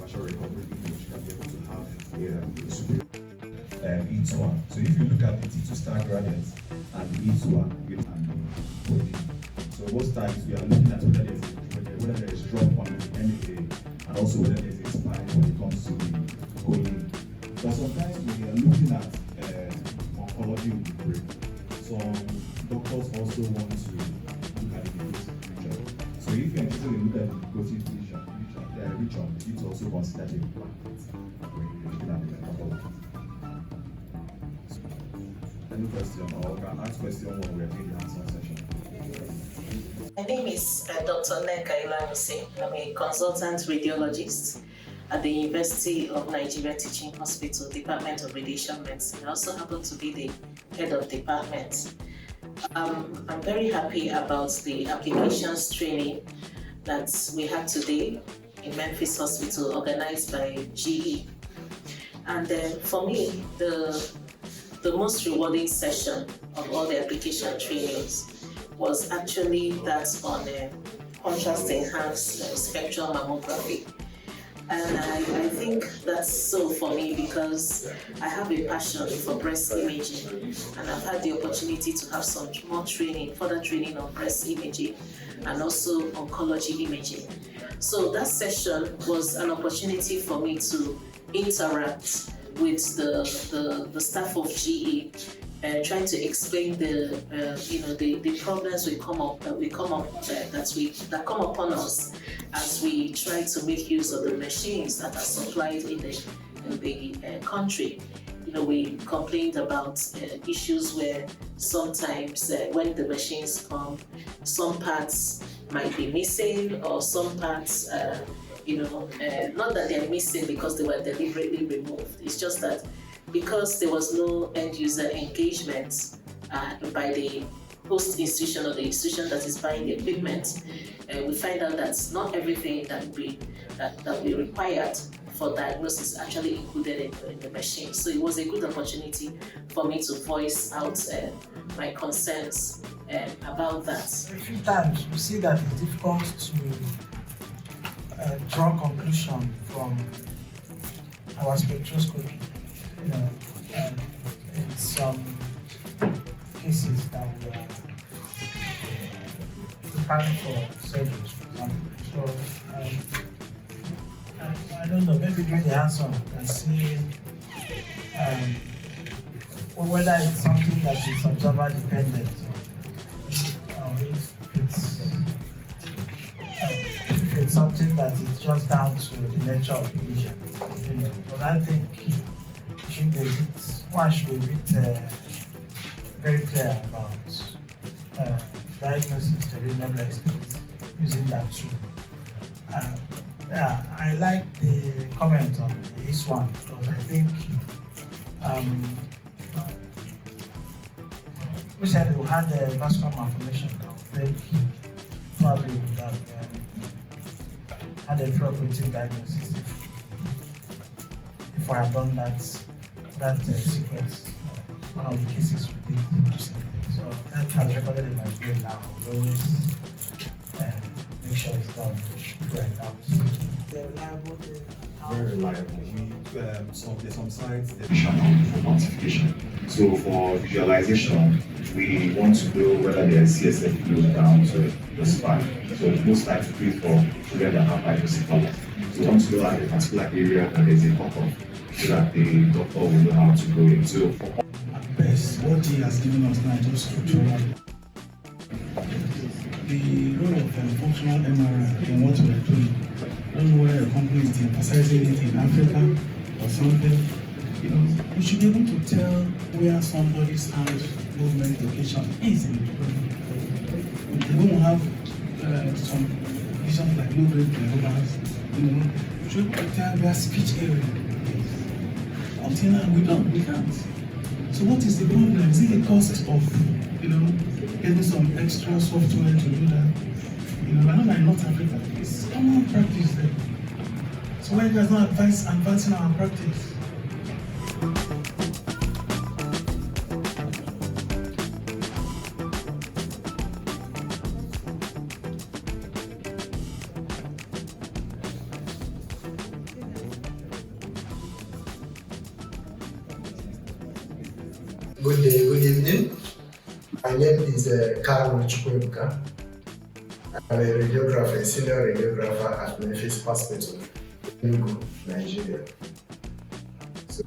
partial recovery image can be able to have a superior E2. So if you look at the T2 star gradient and the E2, you can put it. So most times we are looking at whether there is drop on the MA and also whether there is a spike when it comes to the coding. But sometimes we are looking at oncology in the brain. Some doctors also want to look at the future. So if you are interested in looking at the glycosid region, it's also considered a plan when you're looking at the metabolic. Any question or can ask question when we are doing the answer session? My name is Dr. Neka Ilanusi. I'm a consultant radiologist at the University of Nigeria Teaching Hospital, Department of Radiation Medicine. I also happen to be the head of department. I'm very happy about the applications training that we have today in Memfys Hospital, organized by GE. And for me, the most rewarding session of all the application trainings was actually that on contrast enhanced spectral mammography. And I think that's so for me because I have a passion for breast imaging, and I've had the opportunity to have some more training, further training on breast imaging and also oncology imaging. So that session was an opportunity for me to interact with the staff of GE, trying to explain the problems that come upon us as we try to make use of the machines that are supplied in the country. We complained about issues where sometimes when the machines come, some parts might be missing, or some parts not that they're missing because they were deliberately removed. It's just that because there was no end user engagement by the host institution or the institution that is buying the equipment, we find out that not everything that we required for diagnosis actually included in the machine. So it was a good opportunity for me to voice out my concerns about that. A few times we see that it's difficult to draw conclusion from our spectroscopy. In some cases that we are preparing for surgery, for example. So I don't know, maybe during the hands-on you can see whether it's something that is observer dependent or if it's something that is just down to the nature of the lesion. But I think one should be a bit very clear about diagnosis to renal experts using that tool. I like the comment on this one because I think we said we had a vascular malformation. I think probably would have had a pre-operative diagnosis if I had done that sequence. One of the cases we did recently. So that has recorded in my brain now. We always make sure it's done right now. They're reliable. Very reliable. There's some sites that we shall for quantification. So for visualization, we want to know whether there is CESM fluid down to the spine. So most times we do it for children that have hydrocephalus. So we want to know at a particular area that there is a cutoff so that the doctor will know how to go into. At best, what he has given us now is just structural. The role of functional MRI and what we are doing, I don't know whether the company is emphasizing it in Africa or something. We should be able to tell where somebody's hand movement location is in the brain. They don't have some visions like low-grade gliomas, we should be able to tell where speech area is. Until now, we can't. So what is the problem? Is it the cost of, getting some extra software to do that? I know that in North Africa, it's common practice there. So why you guys not advancing our practice? Good day, good evening. My name is Carlo Chukwuebuka. I'm a radiographer, senior radiographer at Memfys Hospital, Enugu, Nigeria. So,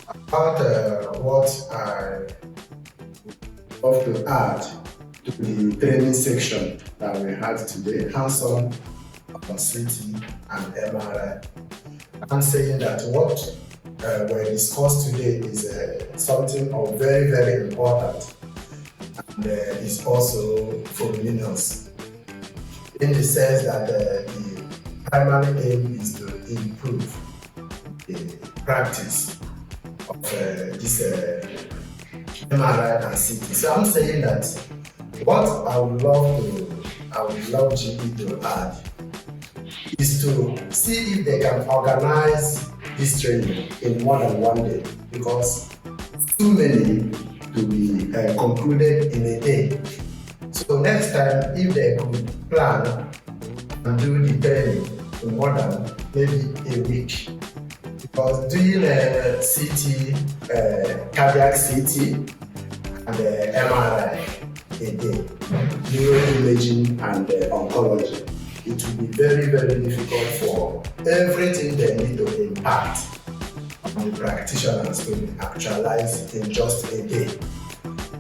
about what I want to add to the training section that we had today, hands-on on CT and MRI. I'm saying that what we discussed today is something of very, very important, and is also voluminous in the sense that the primary aim is to improve the practice of this MRI and CT. So I'm saying that what I would love GP to add is to see if they can organize this training in more than one day, because too many to be concluded in a day. So next time, if they could plan and do the training in more than maybe a week, because doing a CT, cardiac CT and MRI a day, neuroimaging and oncology, it will be very, very difficult for everything they need to impact on the practitioners to be actualized in just a day.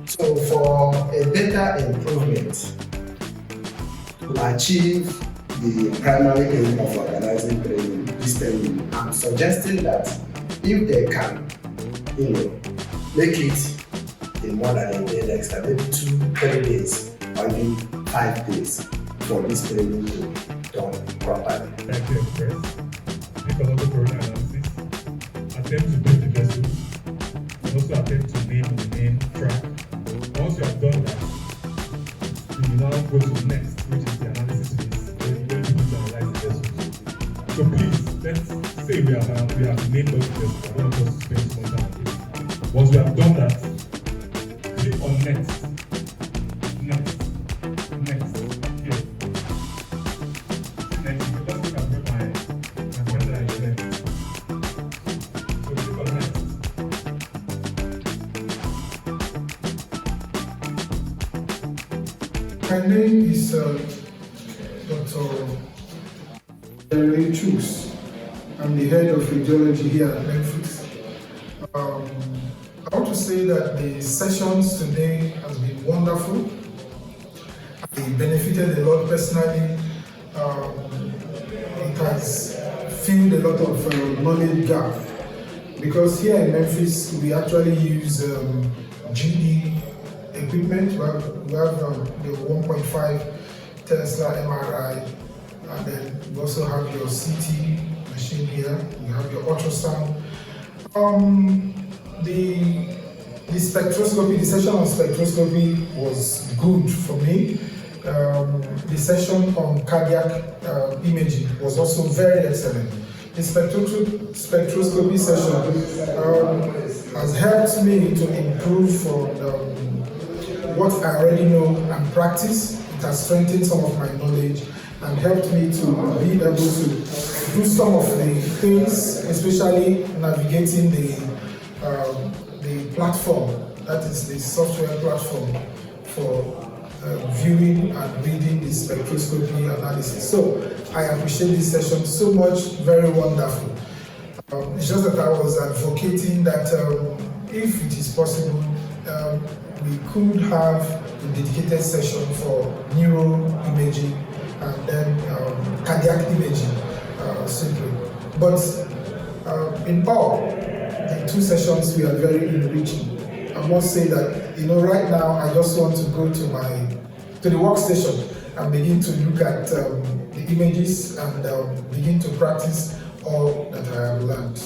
So for a better improvement, to achieve the primary aim of organizing training, this training, I'm suggesting that if they can, make it in more than a day next time, maybe 2-3 days, or even 5 days, for this training to be done properly. Thank you, Express. Make a lot of corona analysis, attempt to break the vessels, and also attempt to name the main track. Once you have done that, you will now go to the next, which is the analysis phase, where you need to analyze the vessels. So please, let's say we have named those vessels. I don't want us to spend so much time on this. Once we have done that, click on next. Next. Here. Next. Let's look at where my calendar is next. So click on next. My name is Dr. Jerry Chus. I'm the head of radiology here at Memfys. I want to say that the sessions today has been wonderful. I benefited a lot personally. It has filled a lot of knowledge gap, because here in Memfys we actually use GE equipment. We have the 1.5 Tesla MRI, and then you also have your CT machine here. You have your ultrasound. The spectroscopy, the session on spectroscopy was good for me. The session on cardiac imaging was also very excellent. The spectroscopy session has helped me to improve on what I already know and practice. It has strengthened some of my knowledge and helped me to be able to do some of the things, especially navigating the platform, that is the software platform for viewing and reading the spectroscopy analysis. So I appreciate this session so much, very wonderful. It's just that I was advocating that if it is possible, we could have a dedicated session for neuroimaging and then cardiac imaging simply. But in all, the two sessions were very enriching. I must say that, right now I just want to go to the workstation and begin to look at the images and begin to practice all that I have learned.